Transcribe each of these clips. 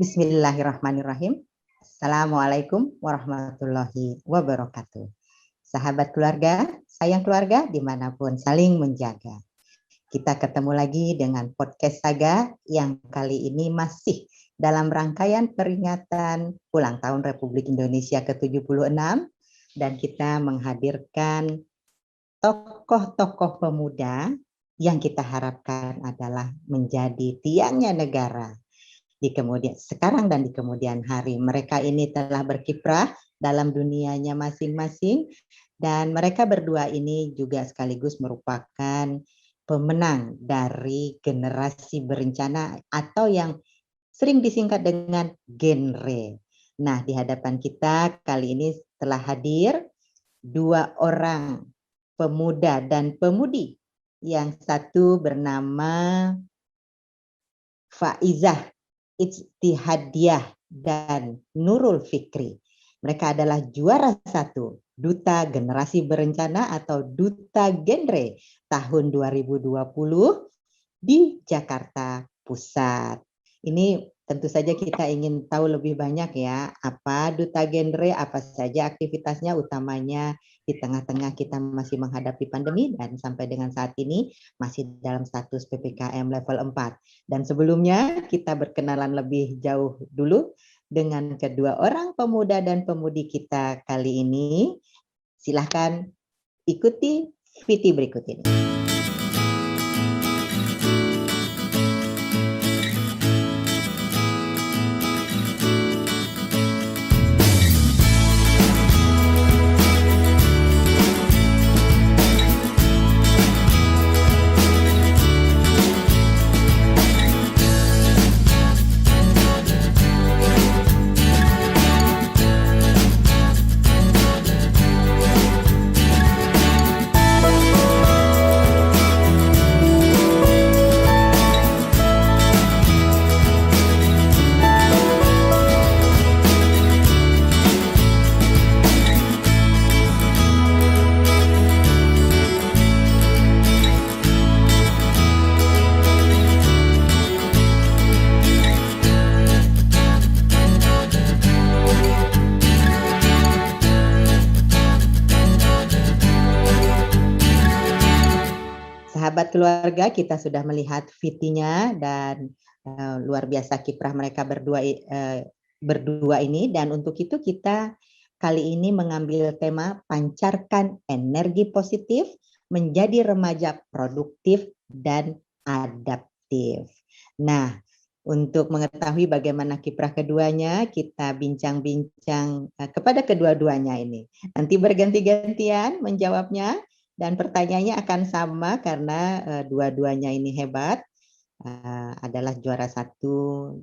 Bismillahirrahmanirrahim. Assalamualaikum warahmatullahi wabarakatuh. Sahabat keluarga, sayang keluarga dimanapun saling menjaga. Kita ketemu lagi dengan podcast Saga yang kali ini masih dalam rangkaian peringatan ulang tahun Republik Indonesia ke-76 dan kita menghadirkan tokoh-tokoh pemuda yang kita harapkan adalah menjadi tiangnya negara di kemudian sekarang dan di kemudian hari. Mereka ini telah berkiprah dalam dunianya masing-masing dan mereka berdua ini juga sekaligus merupakan pemenang dari generasi berencana atau yang sering disingkat dengan genre. Nah, di hadapan kita kali ini telah hadir dua orang pemuda dan pemudi. Yang satu bernama Faizah Ijtihadiyah dan Nurul Fikri. Mereka adalah juara 1 Duta Generasi Berencana atau Duta Genre tahun 2020 di Jakarta Pusat. Ini tentu saja kita ingin tahu lebih banyak ya, apa Duta Genre, apa saja aktivitasnya, utamanya di tengah-tengah kita masih menghadapi pandemi dan sampai dengan saat ini masih dalam status PPKM level 4. Dan sebelumnya kita berkenalan lebih jauh dulu dengan kedua orang pemuda dan pemudi kita kali ini. Silahkan ikuti VT berikut ini. Sahabat keluarga, kita sudah melihat VT-nya dan luar biasa kiprah mereka berdua ini. Dan untuk itu kita kali ini mengambil tema pancarkan energi positif menjadi remaja produktif dan adaptif. Nah, untuk mengetahui bagaimana kiprah keduanya, kita bincang-bincang kepada kedua-duanya ini. Nanti berganti-gantian menjawabnya. Dan pertanyaannya akan sama karena dua-duanya ini hebat, adalah juara 1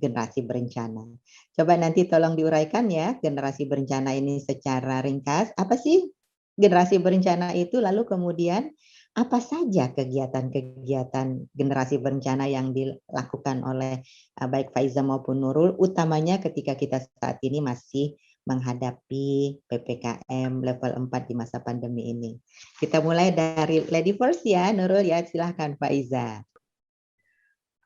generasi berencana. Coba nanti tolong diuraikan ya generasi berencana ini secara ringkas. Apa sih generasi berencana itu? Lalu kemudian apa saja kegiatan-kegiatan generasi berencana yang dilakukan oleh baik Faizah maupun Nurul, utamanya ketika kita saat ini masih menghadapi PPKM level 4 di masa pandemi ini. Kita mulai dari lady first ya, Nurul ya, silahkan Faiza.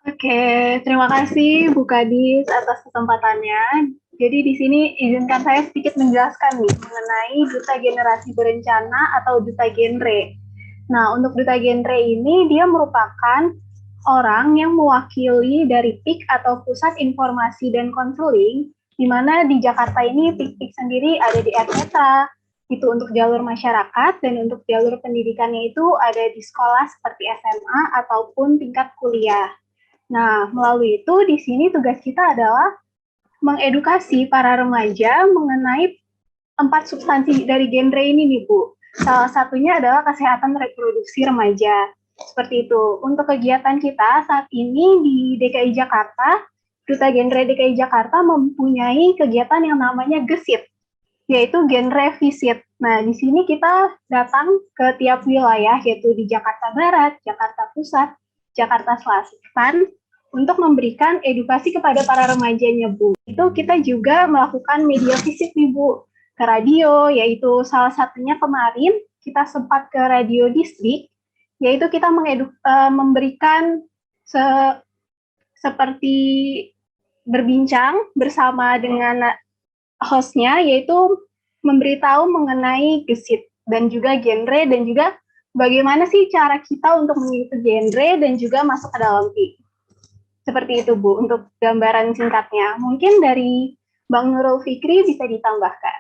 Oke, terima kasih Bu Kadis atas kesempatannya. Jadi di sini izinkan saya sedikit menjelaskan nih mengenai Duta Generasi Berencana atau Duta Genre. Nah, untuk Duta Genre ini dia merupakan orang yang mewakili dari PIK atau Pusat Informasi dan Konseling, di mana di Jakarta ini PIK sendiri ada di RMETA, itu untuk jalur masyarakat, dan untuk jalur pendidikannya itu ada di sekolah seperti SMA ataupun tingkat kuliah. Nah, melalui itu di sini tugas kita adalah mengedukasi para remaja mengenai 4 substansi dari genre ini nih Bu. Salah satunya adalah kesehatan reproduksi remaja. Seperti itu. Untuk kegiatan kita saat ini di DKI Jakarta, Duta Genre DKI Jakarta mempunyai kegiatan yang namanya GESIT, yaitu genre visit. Nah, di sini kita datang ke tiap wilayah, yaitu di Jakarta Barat, Jakarta Pusat, Jakarta Selatan, untuk memberikan edukasi kepada para remajanya, Bu. Itu kita juga melakukan media visit nih, Bu, ke radio, yaitu salah satunya kemarin kita sempat ke radio distrik, yaitu kita memberikan seperti berbincang bersama dengan hostnya, yaitu memberitahu mengenai gesit dan juga genre, dan juga bagaimana sih cara kita untuk mengikuti genre dan juga masuk ke dalam PI. Seperti itu, Bu, untuk gambaran singkatnya. Mungkin dari Bang Nurul Fikri bisa ditambahkan.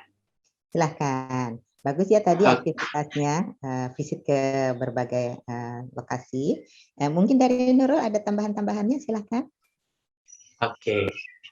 Silahkan. Bagus ya tadi aktivitasnya, visit ke berbagai lokasi. Mungkin dari Nurul ada tambahan-tambahannya, silahkan. Oke.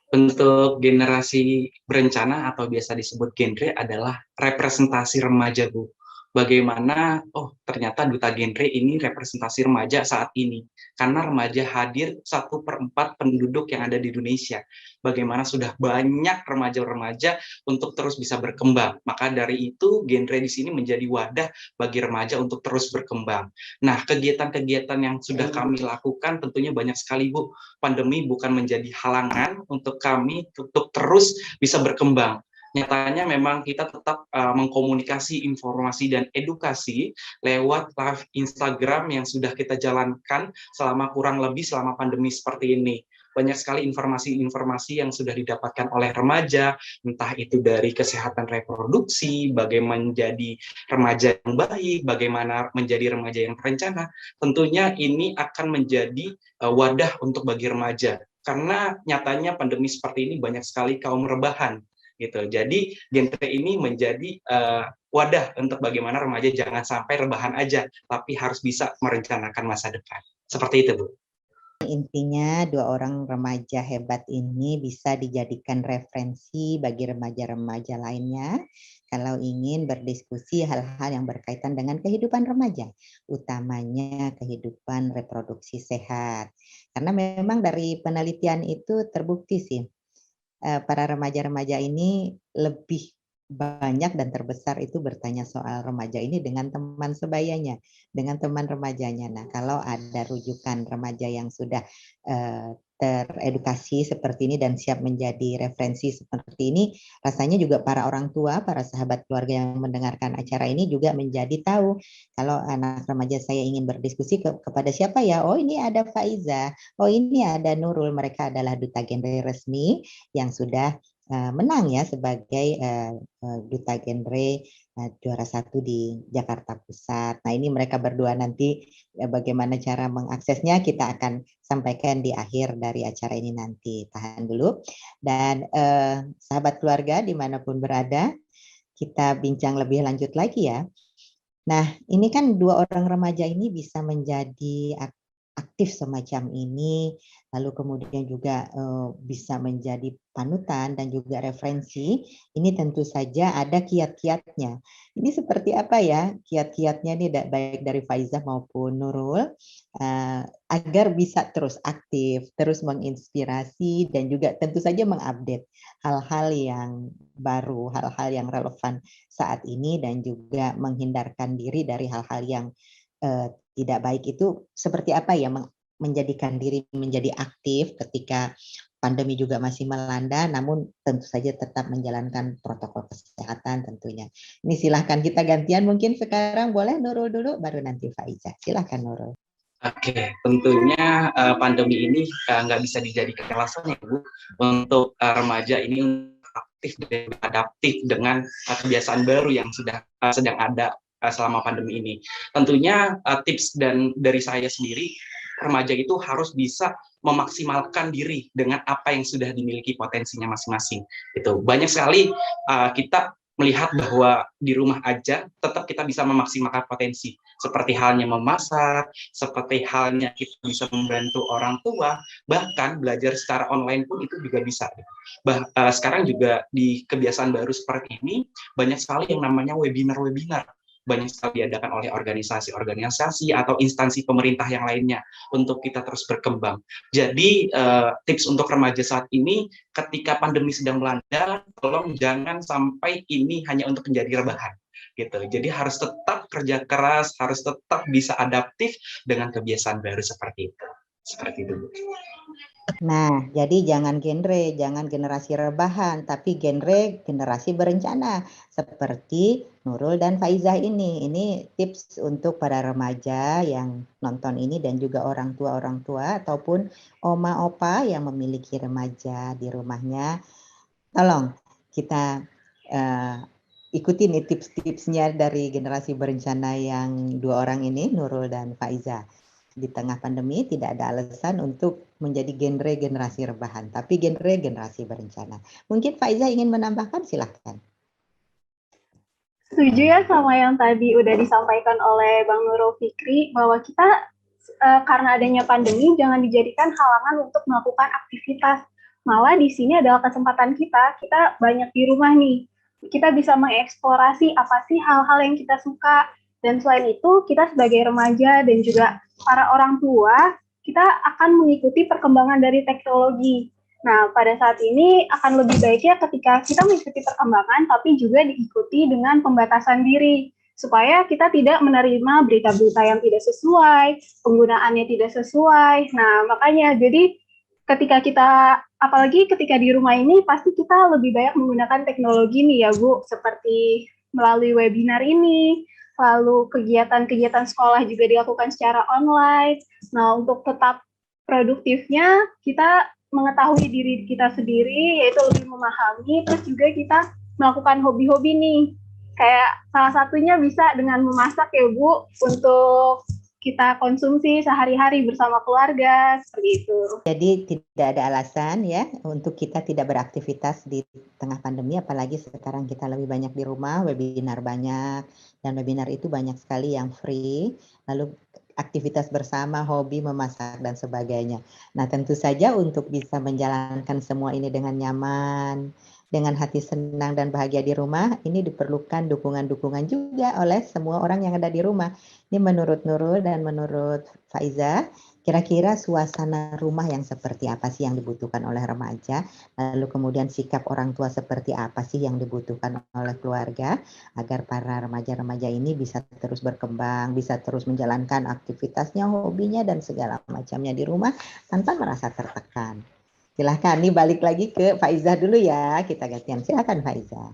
Untuk generasi berencana atau biasa disebut genre adalah representasi remaja, Bu. Bagaimana, ternyata Duta Genre ini representasi remaja saat ini. Karena remaja hadir 1/4 penduduk yang ada di Indonesia. Bagaimana sudah banyak remaja-remaja untuk terus bisa berkembang. Maka dari itu, genre di sini menjadi wadah bagi remaja untuk terus berkembang. Nah, kegiatan-kegiatan yang sudah kami lakukan tentunya banyak sekali, Bu. Pandemi bukan menjadi halangan untuk kami untuk terus bisa berkembang. Nyatanya memang kita tetap mengkomunikasi informasi dan edukasi lewat live Instagram yang sudah kita jalankan kurang lebih selama pandemi seperti ini. Banyak sekali informasi-informasi yang sudah didapatkan oleh remaja, entah itu dari kesehatan reproduksi, bagaimana menjadi remaja yang baik, bagaimana menjadi remaja yang terencana. Tentunya ini akan menjadi wadah untuk bagi remaja. Karena nyatanya pandemi seperti ini banyak sekali kaum rebahan. Gitu. Jadi genre ini menjadi wadah untuk bagaimana remaja jangan sampai rebahan aja, tapi harus bisa merencanakan masa depan. Seperti itu, Bu. Intinya 2 orang remaja hebat ini bisa dijadikan referensi bagi remaja-remaja lainnya kalau ingin berdiskusi hal-hal yang berkaitan dengan kehidupan remaja, utamanya kehidupan reproduksi sehat. Karena memang dari penelitian itu terbukti sih, para remaja-remaja ini lebih banyak dan terbesar itu bertanya soal remaja ini dengan teman sebayanya, dengan teman remajanya. Nah, kalau ada rujukan remaja yang sudah teredukasi seperti ini dan siap menjadi referensi seperti ini, rasanya juga para orang tua, para sahabat keluarga yang mendengarkan acara ini juga menjadi tahu kalau anak remaja saya ingin berdiskusi kepada siapa ya? Oh, ini ada Faiza, oh ini ada Nurul, mereka adalah duta genre resmi yang sudah menang ya sebagai duta genre juara 1 di Jakarta Pusat. Nah, ini mereka berdua nanti bagaimana cara mengaksesnya kita akan sampaikan di akhir dari acara ini nanti. Tahan dulu. Dan sahabat keluarga dimanapun berada, kita bincang lebih lanjut lagi ya. Nah, ini kan 2 orang remaja ini bisa menjadi aktif semacam ini, lalu kemudian juga bisa menjadi panutan dan juga referensi, ini tentu saja ada kiat-kiatnya. Ini seperti apa ya kiat-kiatnya nih baik dari Faiza maupun Nurul, agar bisa terus aktif, terus menginspirasi dan juga tentu saja mengupdate hal-hal yang baru, hal-hal yang relevan saat ini dan juga menghindarkan diri dari hal-hal yang tidak baik itu seperti apa ya menjadikan diri menjadi aktif ketika pandemi juga masih melanda, namun tentu saja tetap menjalankan protokol kesehatan tentunya. Ini silahkan kita gantian mungkin sekarang boleh Nurul dulu, baru nanti Faiza. Silahkan Nurul. Oke, tentunya pandemi ini nggak bisa dijadikan alasan ya Bu untuk remaja ini aktif dan adaptif dengan kebiasaan baru yang sedang ada selama pandemi ini. Tentunya tips dan dari saya sendiri, remaja itu harus bisa memaksimalkan diri dengan apa yang sudah dimiliki potensinya masing-masing. Itu banyak sekali kita melihat bahwa di rumah aja tetap kita bisa memaksimalkan potensi. Seperti halnya memasak, seperti halnya kita bisa membantu orang tua, bahkan belajar secara online pun itu juga bisa. Sekarang juga di kebiasaan baru seperti ini, banyak sekali yang namanya webinar-webinar. Banyak sekali diadakan oleh organisasi-organisasi atau instansi pemerintah yang lainnya untuk kita terus berkembang. Jadi tips untuk remaja saat ini, ketika pandemi sedang melanda, tolong jangan sampai ini hanya untuk menjadi rebahan. Gitu. Jadi harus tetap kerja keras, harus tetap bisa adaptif dengan kebiasaan baru seperti itu. Seperti itu. Nah, jadi jangan genre, jangan generasi rebahan, tapi genre generasi berencana. Seperti Nurul dan Faizah ini. Ini tips untuk para remaja yang nonton ini dan juga orang tua ataupun oma opa yang memiliki remaja di rumahnya. Tolong kita ikuti nih tips-tipsnya dari generasi berencana yang dua orang ini, Nurul dan Faiza. Di tengah pandemi tidak ada alasan untuk menjadi genre generasi rebahan, tapi genre generasi berencana. Mungkin Faiza ingin menambahkan, silahkan. Setuju ya sama yang tadi udah disampaikan oleh Bang Nurul Fikri, bahwa kita karena adanya pandemi jangan dijadikan halangan untuk melakukan aktivitas. Malah di sini adalah kesempatan kita banyak di rumah nih. Kita bisa mengeksplorasi apa sih hal-hal yang kita suka. Dan selain itu, kita sebagai remaja dan juga para orang tua, kita akan mengikuti perkembangan dari teknologi. Nah, pada saat ini akan lebih baiknya ketika kita mengikuti perkembangan, tapi juga diikuti dengan pembatasan diri, supaya kita tidak menerima berita-berita yang tidak sesuai, penggunaannya tidak sesuai. Nah, makanya jadi ketika kita, apalagi ketika di rumah ini, pasti kita lebih banyak menggunakan teknologi nih ya Bu, seperti melalui webinar ini, lalu kegiatan-kegiatan sekolah juga dilakukan secara online. Nah, untuk tetap produktifnya, kita mengetahui diri kita sendiri, yaitu lebih memahami, terus juga kita melakukan hobi-hobi nih. Kayak salah satunya bisa dengan memasak ya Bu, untuk kita konsumsi sehari-hari bersama keluarga, seperti itu. Jadi tidak ada alasan ya untuk kita tidak beraktivitas di tengah pandemi, apalagi sekarang kita lebih banyak di rumah, webinar banyak, dan webinar itu banyak sekali yang free, lalu aktivitas bersama, hobi, memasak, dan sebagainya. Nah, tentu saja untuk bisa menjalankan semua ini dengan nyaman, dengan hati senang dan bahagia di rumah, ini diperlukan dukungan-dukungan juga oleh semua orang yang ada di rumah. Ini menurut Nurul dan menurut Faiza, kira-kira suasana rumah yang seperti apa sih yang dibutuhkan oleh remaja, lalu kemudian sikap orang tua seperti apa sih yang dibutuhkan oleh keluarga, agar para remaja-remaja ini bisa terus berkembang, bisa terus menjalankan aktivitasnya, hobinya, dan segala macamnya di rumah tanpa merasa tertekan. Silahkan, nih balik lagi ke Faizah dulu ya, kita gantian. Silahkan Faizah.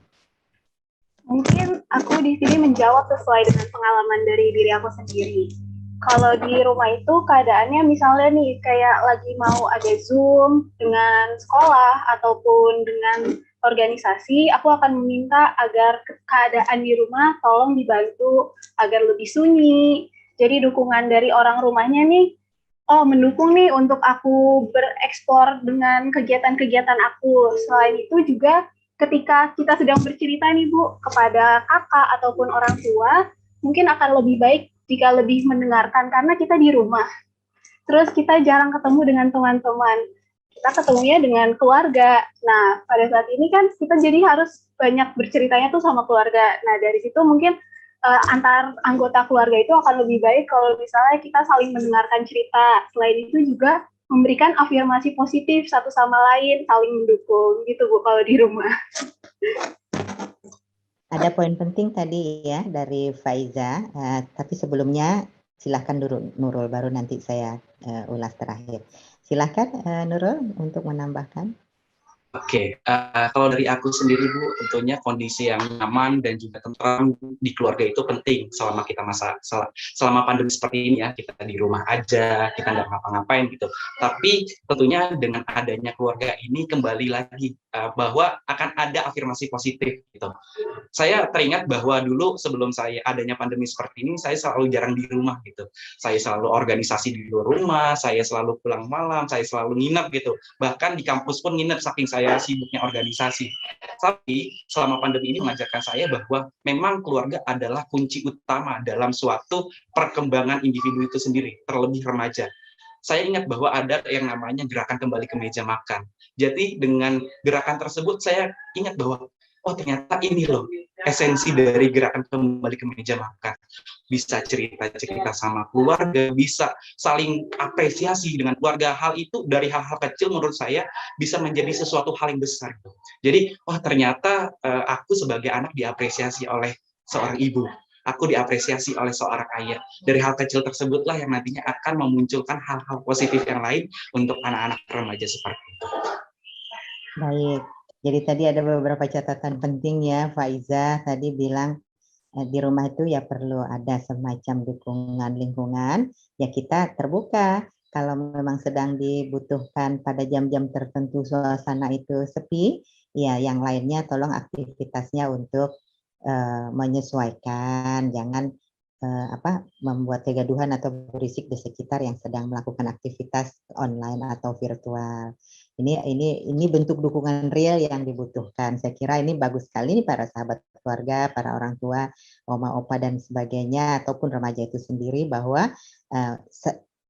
Mungkin aku di sini menjawab sesuai dengan pengalaman dari diri aku sendiri. Kalau di rumah itu keadaannya misalnya nih kayak lagi mau ada Zoom dengan sekolah ataupun dengan organisasi, aku akan meminta agar keadaan di rumah tolong dibantu agar lebih sunyi. Jadi dukungan dari orang rumahnya nih, mendukung nih untuk aku berekspor dengan kegiatan-kegiatan aku. Selain itu juga ketika kita sedang bercerita nih Bu kepada kakak ataupun orang tua, mungkin akan lebih baik jika lebih mendengarkan karena kita di rumah. Terus kita jarang ketemu dengan teman-teman. Kita ketemunya dengan keluarga. Nah, pada saat ini kan kita jadi harus banyak berceritanya tuh sama keluarga. Nah, dari situ mungkin antar anggota keluarga itu akan lebih baik kalau misalnya kita saling mendengarkan cerita. Selain itu juga memberikan afirmasi positif satu sama lain, saling mendukung gitu Bu kalau di rumah. Ada poin penting tadi ya dari Faiza, tapi sebelumnya silahkan dulu Nurul, baru nanti saya ulas terakhir. Silahkan Nurul untuk menambahkan. Oke, kalau dari aku sendiri Bu, tentunya kondisi yang nyaman dan juga tentram di keluarga itu penting selama kita selama pandemi seperti ini ya, kita di rumah aja, kita nggak ngapa-ngapain gitu. Tapi tentunya dengan adanya keluarga ini kembali lagi bahwa akan ada afirmasi positif gitu. Saya teringat bahwa dulu sebelum saya adanya pandemi seperti ini, saya selalu jarang di rumah gitu. Saya selalu organisasi di luar rumah, saya selalu pulang malam, saya selalu nginep gitu. Bahkan di kampus pun nginep saking saya sibuknya organisasi. Tapi selama pandemi ini mengajarkan saya bahwa memang keluarga adalah kunci utama dalam suatu perkembangan individu itu sendiri, terlebih remaja. Saya ingat bahwa ada yang namanya gerakan kembali ke meja makan. Jadi dengan gerakan tersebut saya ingat bahwa oh ternyata ini loh esensi dari gerakan kembali ke meja makan. Bisa cerita-cerita sama keluarga, bisa saling apresiasi dengan keluarga. Hal itu dari hal-hal kecil menurut saya bisa menjadi sesuatu hal yang besar. Jadi, oh ternyata aku sebagai anak diapresiasi oleh seorang ibu. aku diapresiasi oleh seorang ayah. Dari hal kecil tersebutlah yang nantinya akan memunculkan hal-hal positif yang lain untuk anak-anak remaja seperti itu. Baik, jadi tadi ada beberapa catatan penting ya, Faiza tadi bilang di rumah itu ya perlu ada semacam dukungan lingkungan, ya kita terbuka. Kalau memang sedang dibutuhkan pada jam-jam tertentu suasana itu sepi, ya yang lainnya tolong aktivitasnya untuk menyesuaikan, jangan membuat kegaduhan atau berisik di sekitar yang sedang melakukan aktivitas online atau virtual. Ini bentuk dukungan real yang dibutuhkan. Saya kira ini bagus sekali nih para sahabat keluarga, para orang tua, oma, opa dan sebagainya ataupun remaja itu sendiri bahwa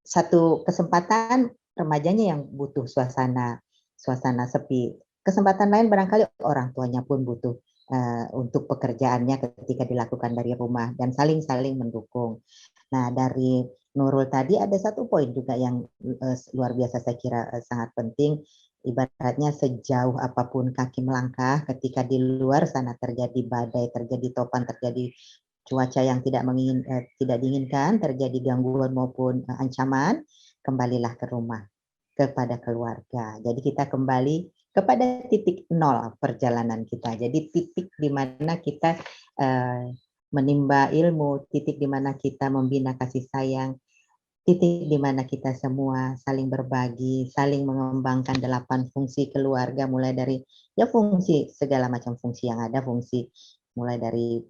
satu kesempatan remajanya yang butuh suasana sepi. Kesempatan lain barangkali orang tuanya pun butuh untuk pekerjaannya ketika dilakukan dari rumah dan saling mendukung. Nah, dari Nurul tadi ada satu poin juga yang luar biasa saya kira sangat penting. Ibaratnya sejauh apapun kaki melangkah, ketika di luar sana terjadi badai, terjadi topan, terjadi cuaca yang tidak diinginkan, terjadi gangguan maupun ancaman, kembalilah ke rumah, kepada keluarga. Jadi kita kembali kepada titik nol perjalanan kita. Jadi titik di mana kita menimba ilmu, titik di mana kita membina kasih sayang, titik di mana kita semua saling berbagi, saling mengembangkan 8 fungsi keluarga, mulai dari ya fungsi segala macam fungsi yang ada, fungsi mulai dari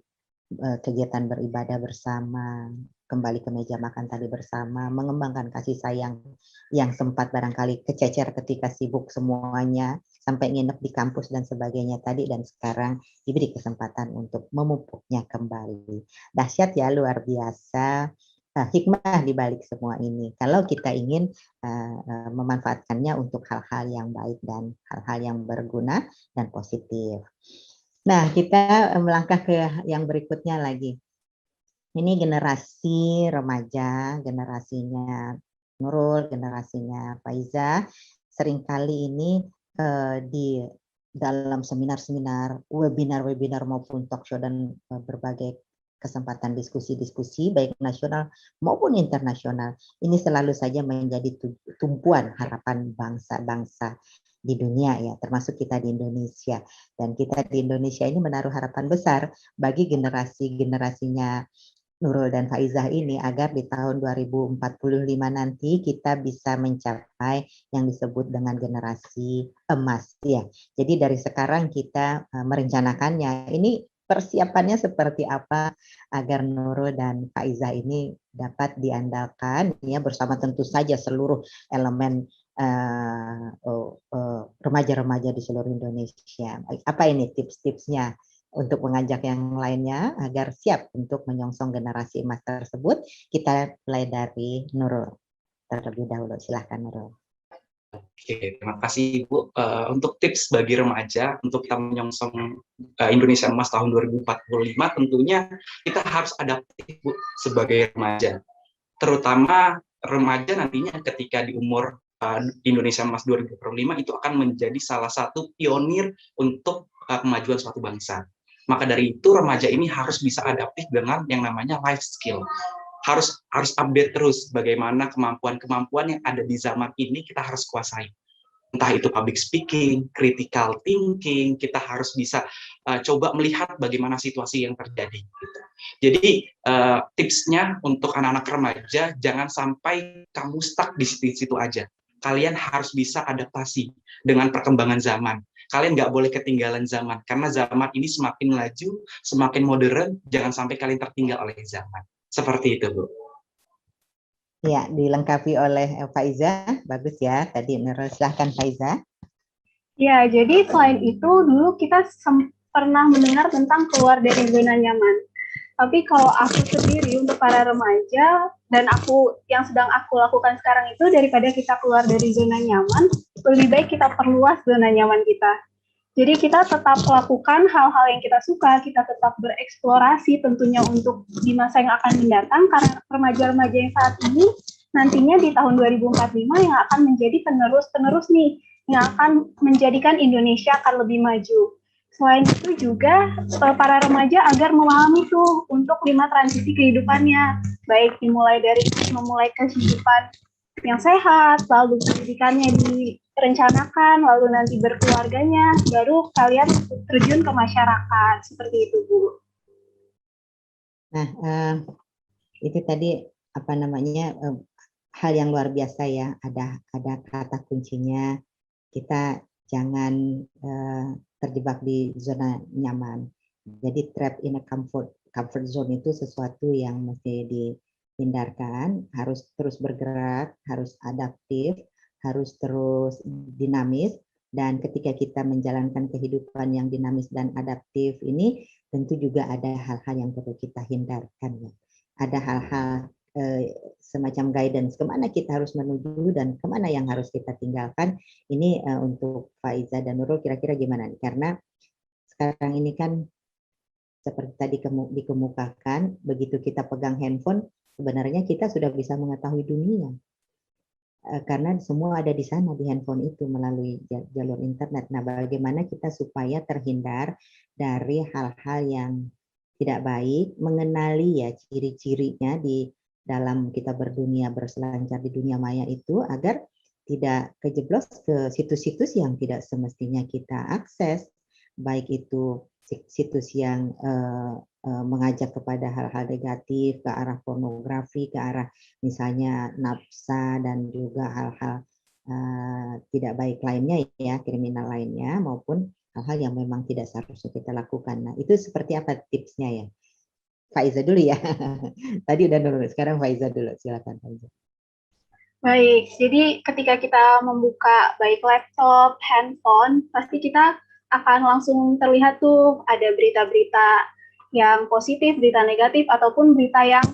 kegiatan beribadah bersama, kembali ke meja makan tadi bersama, mengembangkan kasih sayang yang sempat barangkali kececer ketika sibuk semuanya, sampai nginep di kampus dan sebagainya tadi, dan sekarang diberi kesempatan untuk memupuknya kembali. Dahsyat ya, luar biasa. Hikmah di balik semua ini. Kalau kita ingin memanfaatkannya untuk hal-hal yang baik dan hal-hal yang berguna dan positif. Nah, kita melangkah ke yang berikutnya lagi. Ini generasi remaja, generasinya Nurul, generasinya Faiza. Seringkali ini di dalam seminar-seminar, webinar maupun talk show dan berbagai kesempatan diskusi-diskusi baik nasional maupun internasional, ini selalu saja menjadi tumpuan harapan bangsa-bangsa di dunia ya, termasuk kita di Indonesia. Dan kita di Indonesia ini menaruh harapan besar bagi generasinya Nurul dan Faizah ini agar di tahun 2045 nanti kita bisa mencapai yang disebut dengan generasi emas ya. Jadi dari sekarang kita merencanakannya. Ini persiapannya seperti apa agar Nurul dan Faizah ini dapat diandalkan ya, bersama tentu saja seluruh elemen remaja-remaja di seluruh Indonesia. Apa ini tips-tipsnya untuk mengajak yang lainnya agar siap untuk menyongsong generasi emas tersebut? Kita mulai dari Nurul terlebih dahulu. Silahkan Nurul. Oke, terima kasih Ibu. Untuk tips bagi remaja untuk kita menyongsong Indonesia Emas tahun 2045, tentunya kita harus adaptif Bu sebagai remaja. Terutama remaja nantinya ketika di umur Indonesia Emas 2045 itu akan menjadi salah satu pionir untuk kemajuan suatu bangsa. Maka dari itu remaja ini harus bisa adaptif dengan yang namanya life skill. Harus update terus bagaimana kemampuan yang ada di zaman ini kita harus kuasai. Entah itu public speaking, critical thinking, kita harus bisa coba melihat bagaimana situasi yang terjadi. Gitu. Jadi tipsnya untuk anak-anak remaja, jangan sampai kamu stuck di situ aja. Kalian harus bisa adaptasi dengan perkembangan zaman. Kalian nggak boleh ketinggalan zaman, karena zaman ini semakin maju, semakin modern, jangan sampai kalian tertinggal oleh zaman. Seperti itu, Bu. Ya, dilengkapi oleh Faiza, bagus ya. Tadi Nurul, silahkan Faiza. Ya, jadi selain itu dulu kita pernah mendengar tentang keluar dari zona nyaman. Tapi kalau aku sendiri untuk para remaja dan yang sedang aku lakukan sekarang itu, daripada kita keluar dari zona nyaman, lebih baik kita perluas zona nyaman kita. Jadi kita tetap lakukan hal-hal yang kita suka, kita tetap bereksplorasi tentunya untuk di masa yang akan mendatang, karena remaja-remaja yang saat ini nantinya di tahun 2045 yang akan menjadi penerus nih, yang akan menjadikan Indonesia akan lebih maju. Selain itu juga para remaja agar memahami tuh untuk 5 transisi kehidupannya, baik dimulai dari memulai kehidupan yang sehat, lalu pendidikannya direncanakan, lalu nanti berkeluarganya, baru kalian terjun ke masyarakat, seperti itu Bu. Nah, itu tadi apa namanya hal yang luar biasa ya. Ada kata kuncinya, kita jangan terjebak di zona nyaman. Jadi trap in a comfort zone itu sesuatu yang mesti dihindarkan, harus terus bergerak, harus adaptif, harus terus dinamis, dan ketika kita menjalankan kehidupan yang dinamis dan adaptif ini, tentu juga ada hal-hal yang perlu kita hindarkan ya. Ada hal-hal semacam guidance kemana kita harus menuju dan kemana yang harus kita tinggalkan. Ini untuk Faiza dan Nurul kira-kira gimana nih? Karena sekarang ini kan seperti tadi dikemukakan, begitu kita pegang handphone, sebenarnya kita sudah bisa mengetahui dunia. Karena semua ada di sana di handphone itu melalui jalur internet. Nah, bagaimana kita supaya terhindar dari hal-hal yang tidak baik, mengenali ya ciri-cirinya di dalam kita berdunia berselancar di dunia maya itu agar tidak kejeblos ke situs-situs yang tidak semestinya kita akses, baik itu situs yang mengajak kepada hal-hal negatif, ke arah pornografi, ke arah misalnya nafsa dan juga hal-hal tidak baik lainnya ya, kriminal lainnya, maupun hal-hal yang memang tidak seharusnya kita lakukan. Nah, itu seperti apa tipsnya ya? Faiza dulu ya. Tadi udah dulu, sekarang Faiza dulu. Silakan Faiza. Baik, jadi ketika kita membuka baik laptop, handphone, pasti kita akan langsung terlihat tuh ada berita-berita yang positif, berita negatif, ataupun berita yang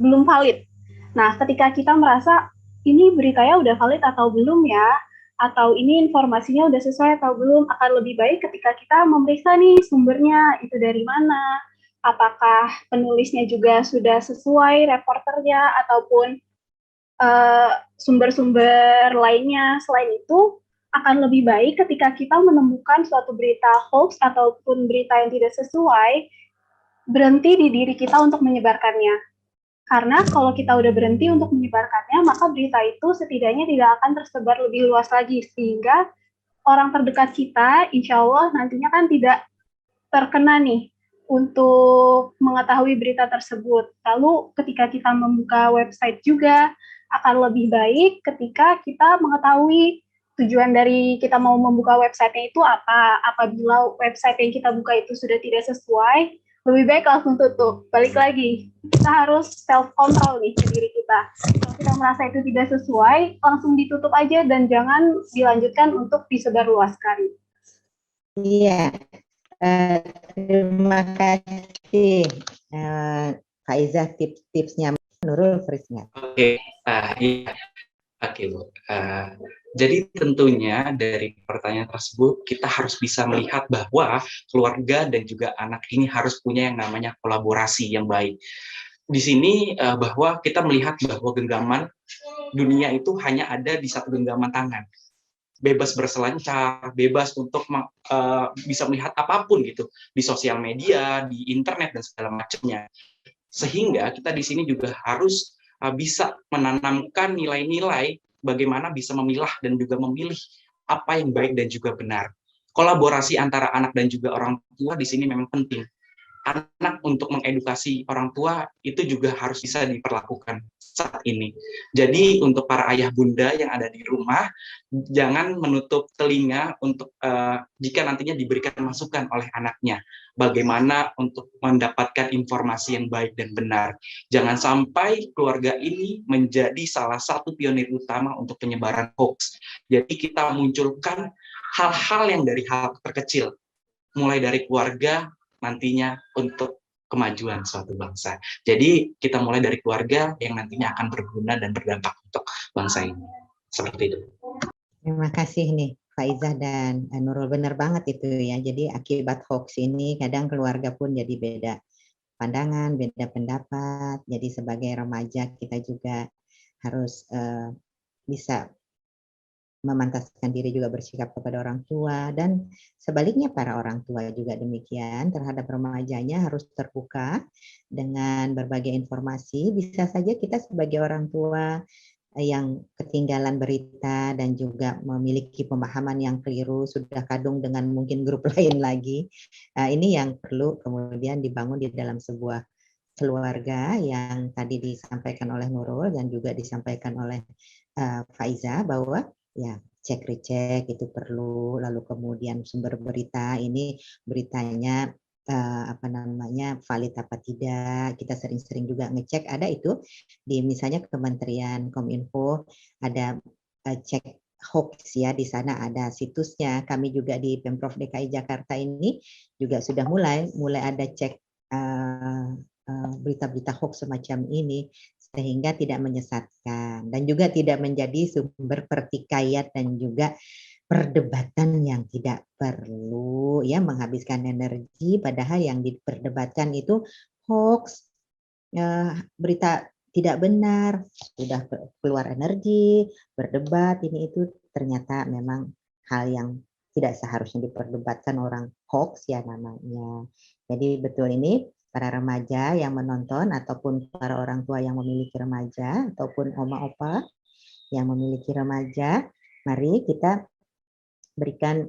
belum valid. Nah, ketika kita merasa ini beritanya udah valid atau belum ya, atau ini informasinya udah sesuai atau belum, akan lebih baik ketika kita memeriksa nih sumbernya, itu dari mana, apakah penulisnya juga sudah sesuai reporternya, ataupun sumber-sumber lainnya. Selain itu, akan lebih baik ketika kita menemukan suatu berita hoax ataupun berita yang tidak sesuai, berhenti di diri kita untuk menyebarkannya. Karena kalau kita udah berhenti untuk menyebarkannya, maka berita itu setidaknya tidak akan tersebar lebih luas lagi, sehingga orang terdekat kita, insya Allah nantinya kan tidak terkena nih untuk mengetahui berita tersebut. Lalu ketika kita membuka website juga, akan lebih baik ketika kita mengetahui tujuan dari kita mau membuka website-nya itu apa. Apabila website yang kita buka itu sudah tidak sesuai, lebih baik langsung tutup. Balik lagi, kita harus self-control nih ke diri kita. Kalau kita merasa itu tidak sesuai, langsung ditutup aja dan jangan dilanjutkan untuk disebarluaskan. Iya, terima kasih Faiza tips-tipsnya. Nurul Frisnya. Oke, iya. Oke, Bu. Jadi tentunya dari pertanyaan tersebut kita harus bisa melihat bahwa keluarga dan juga anak ini harus punya yang namanya kolaborasi yang baik. Di sini bahwa kita melihat bahwa genggaman dunia itu hanya ada di satu genggaman tangan. Bebas berselancar, bebas untuk bisa melihat apapun gitu di sosial media, di internet dan segala macamnya. Sehingga kita di sini juga harus bisa menanamkan nilai-nilai bagaimana bisa memilah dan juga memilih apa yang baik dan juga benar. Kolaborasi antara anak dan juga orang tua di sini memang penting. Anak untuk mengedukasi orang tua itu juga harus bisa diperlakukan saat ini. Jadi untuk para ayah bunda yang ada di rumah, jangan menutup telinga untuk jika nantinya diberikan masukan oleh anaknya, bagaimana untuk mendapatkan informasi yang baik dan benar. Jangan sampai keluarga ini menjadi salah satu pionir utama untuk penyebaran hoax. Jadi kita munculkan hal-hal yang dari hal terkecil, mulai dari keluarga, nantinya untuk kemajuan suatu bangsa. Jadi kita mulai dari keluarga yang nantinya akan berguna dan berdampak untuk bangsa ini. Seperti itu. Terima kasih nih Faiza dan Nurul, benar banget itu ya. Jadi akibat hoax ini kadang keluarga pun jadi beda pandangan, beda pendapat. Jadi sebagai remaja kita juga harus bisa memantaskan diri juga bersikap kepada orang tua, dan sebaliknya para orang tua juga demikian terhadap remajanya harus terbuka dengan berbagai informasi. Bisa saja kita sebagai orang tua yang ketinggalan berita dan juga memiliki pemahaman yang keliru, sudah kadung dengan mungkin grup lain lagi. Nah, ini yang perlu kemudian dibangun di dalam sebuah keluarga yang tadi disampaikan oleh Nurul dan juga disampaikan oleh Faiza, bahwa ya cek recek itu perlu, lalu kemudian sumber berita ini beritanya valid apa tidak. Kita sering-sering juga ngecek, ada itu di misalnya Kementerian Kominfo ada cek hoax ya, di sana ada situsnya. Kami juga di Pemprov DKI Jakarta ini juga sudah mulai ada cek berita-berita hoax semacam ini, sehingga tidak menyesatkan dan juga tidak menjadi sumber pertikaian dan juga perdebatan yang tidak perlu, ya, menghabiskan energi padahal yang diperdebatkan itu hoax, berita tidak benar, sudah keluar energi, berdebat ini itu, ternyata memang hal yang tidak seharusnya diperdebatkan, orang hoax ya namanya. Jadi betul ini para remaja yang menonton ataupun para orang tua yang memiliki remaja ataupun oma opa yang memiliki remaja, mari kita berikan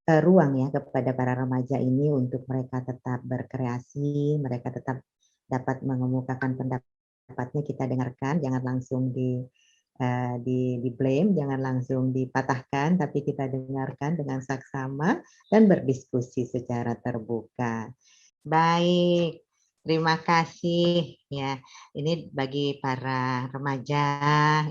ruang ya kepada para remaja ini untuk mereka tetap berkreasi, mereka tetap dapat mengemukakan pendapatnya, kita dengarkan, jangan langsung di blame, jangan langsung dipatahkan, tapi kita dengarkan dengan saksama dan berdiskusi secara terbuka. Baik, terima kasih ya. Ini bagi para remaja,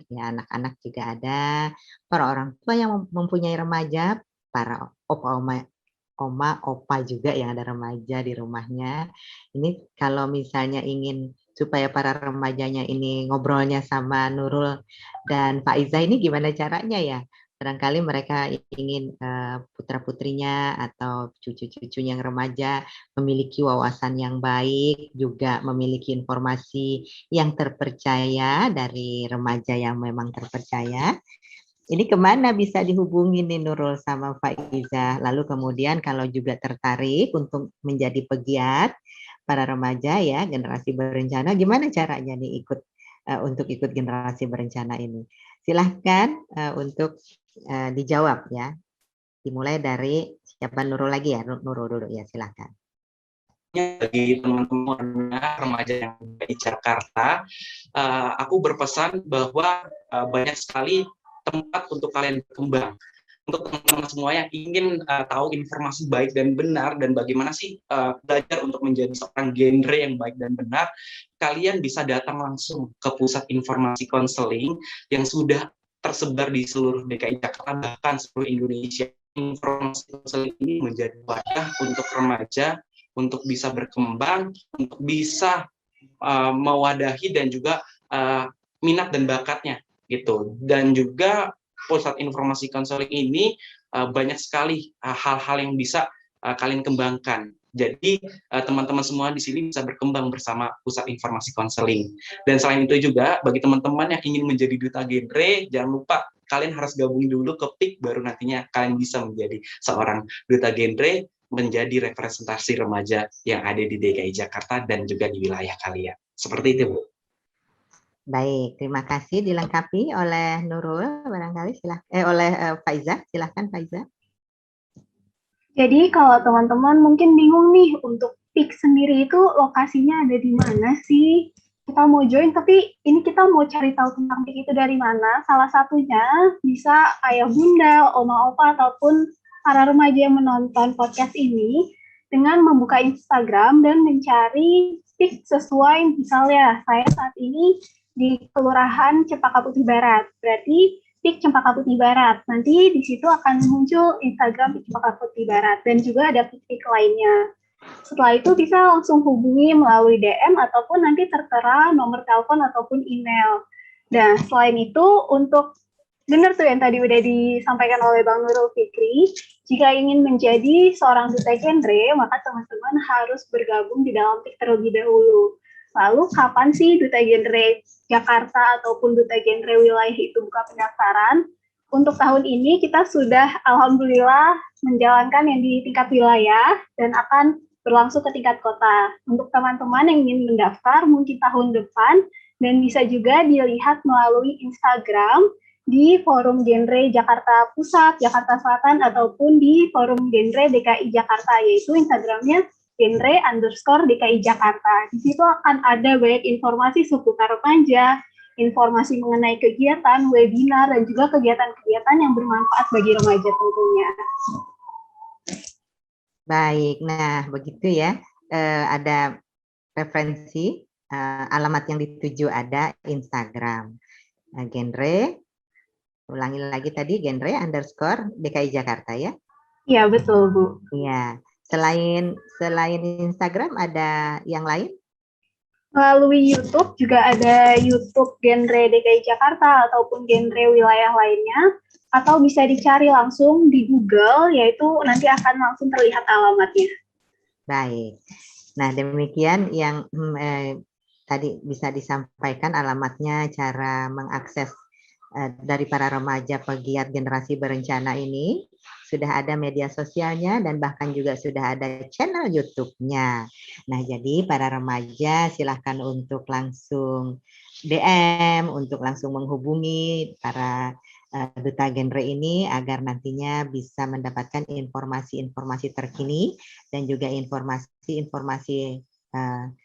ya anak-anak juga ada, para orang tua yang mempunyai remaja, para oma, opa juga yang ada remaja di rumahnya. Ini kalau misalnya ingin supaya para remajanya ini ngobrolnya sama Nurul dan Faiza ini gimana caranya ya? Barangkali mereka ingin putra-putrinya atau cucu-cucunya yang remaja memiliki wawasan yang baik, juga memiliki informasi yang terpercaya dari remaja yang memang terpercaya. Ini kemana bisa dihubungi nih Nurul sama Faiza? Lalu kemudian kalau juga tertarik untuk menjadi pegiat para remaja ya, generasi berencana, gimana caranya nih untuk ikut generasi berencana ini? Silahkan untuk dijawab ya. Dimulai dari siapa, Nurul lagi ya? Nurul dulu ya, silahkan. Bagi teman-teman remaja yang di Jakarta, aku berpesan bahwa banyak sekali tempat untuk kalian berkembang. Untuk teman-teman semua yang ingin tahu informasi baik dan benar dan bagaimana sih belajar untuk menjadi seorang genre yang baik dan benar, kalian bisa datang langsung ke pusat informasi konseling yang sudah tersebar di seluruh DKI Jakarta, bahkan seluruh Indonesia. Informasi konseling ini menjadi wadah untuk remaja untuk bisa berkembang, untuk bisa mewadahi dan juga minat dan bakatnya gitu. Dan juga pusat informasi konseling ini banyak sekali hal-hal yang bisa kalian kembangkan. Jadi teman-teman semua di sini bisa berkembang bersama pusat informasi konseling. Dan selain itu juga bagi teman-teman yang ingin menjadi duta genre, jangan lupa kalian harus gabung dulu ke PIK, baru nantinya kalian bisa menjadi seorang duta genre, menjadi representasi remaja yang ada di DKI Jakarta dan juga di wilayah kalian. Seperti itu, Bu. Baik, terima kasih. Dilengkapi oleh Nurul, barangkali oleh Faiza. Silahkan Faiza. Jadi kalau teman-teman mungkin bingung nih untuk PIK sendiri itu lokasinya ada di mana sih? Kita mau join tapi ini kita mau cari tahu tentang PIK itu dari mana? Salah satunya bisa ayah bunda, oma opa ataupun para remaja yang menonton podcast ini dengan membuka Instagram dan mencari PIK sesuai, misalnya saya saat ini di Kelurahan Cempaka Putih Barat, berarti PIK Cempaka Putih Barat. Nanti di situ akan muncul Instagram PIK Cempaka Putih Barat dan juga ada PIK lainnya. Setelah itu bisa langsung hubungi melalui DM ataupun nanti tertera nomor telepon ataupun email. Dan selain itu untuk benar tuh yang tadi udah disampaikan oleh Bang Nurul Fikri, jika ingin menjadi seorang duta genre, maka teman-teman harus bergabung di dalam PIK terlebih dahulu. Lalu kapan sih duta genre Jakarta ataupun duta genre wilayah itu buka pendaftaran? untuk tahun ini kita sudah alhamdulillah menjalankan yang di tingkat wilayah dan akan berlangsung ke tingkat kota. Untuk teman-teman yang ingin mendaftar mungkin tahun depan dan bisa juga dilihat melalui Instagram di Forum Genre Jakarta Pusat, Jakarta Selatan, ataupun di Forum Genre DKI Jakarta, yaitu Instagramnya genre_DKI Jakarta. Di situ akan ada banyak informasi seputar remaja, informasi mengenai kegiatan, webinar, dan juga kegiatan-kegiatan yang bermanfaat bagi remaja tentunya. Baik, nah begitu ya, ada referensi, alamat yang dituju ada Instagram, genre, ulangi lagi tadi, genre_DKI Jakarta ya? Iya, betul, Bu. Iya, selain Instagram ada yang lain? Melalui YouTube juga ada YouTube Genre DKI Jakarta ataupun genre wilayah lainnya, atau bisa dicari langsung di Google, yaitu nanti akan langsung terlihat alamatnya. Baik, nah demikian yang tadi bisa disampaikan alamatnya, cara mengakses dari para remaja pegiat generasi berencana ini. Sudah ada media sosialnya dan bahkan juga sudah ada channel YouTube-nya. Nah, jadi para remaja silahkan untuk langsung DM, untuk langsung menghubungi para duta genre ini agar nantinya bisa mendapatkan informasi-informasi terkini dan juga informasi-informasi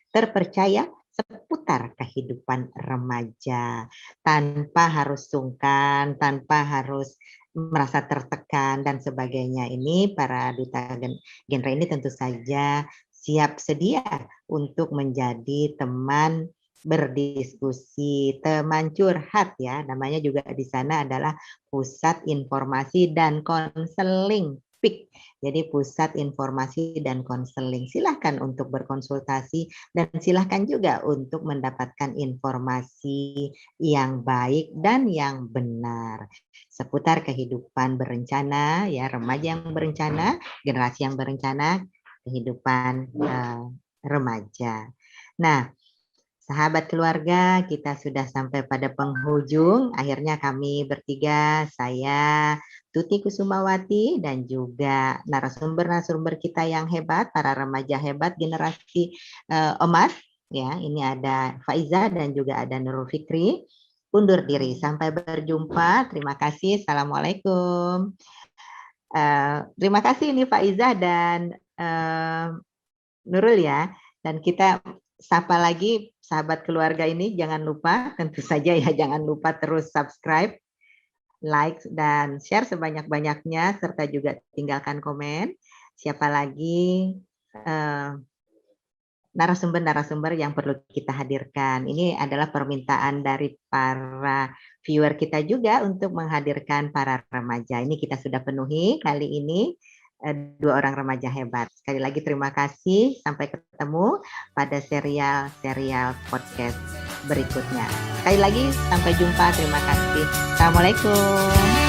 terpercaya seputar kehidupan remaja, tanpa harus sungkan, tanpa harus merasa tertekan dan sebagainya. Ini para duta genre ini tentu saja siap sedia untuk menjadi teman berdiskusi, teman curhat ya. Namanya juga di sana adalah Pusat Informasi dan Konseling PIK. Jadi Pusat Informasi dan Konseling. Silahkan untuk berkonsultasi dan silahkan juga untuk mendapatkan informasi yang baik dan yang benar seputar kehidupan berencana, ya remaja yang berencana, generasi yang berencana, kehidupan remaja. Nah, sahabat keluarga, kita sudah sampai pada penghujung. Akhirnya kami bertiga, saya Tuti Kusumawati dan juga narasumber-narasumber kita yang hebat, para remaja hebat generasi emas. Ya, ini ada Faiza dan juga ada Nurul Fikri. Undur diri. Sampai berjumpa. Terima kasih. Assalamualaikum. Terima kasih ini Faiza dan Nurul ya. Dan kita sapa lagi sahabat keluarga ini. Jangan lupa, tentu saja ya, jangan lupa terus subscribe, like, dan share sebanyak-banyaknya, serta juga tinggalkan komen. Siapa lagi narasumber-narasumber yang perlu kita hadirkan. Ini adalah permintaan dari para viewer kita juga untuk menghadirkan para remaja. Ini kita sudah penuhi kali ini 2 orang remaja hebat. Sekali lagi terima kasih. Sampai ketemu pada serial podcast berikutnya. Sekali lagi sampai jumpa. Terima kasih. Assalamualaikum.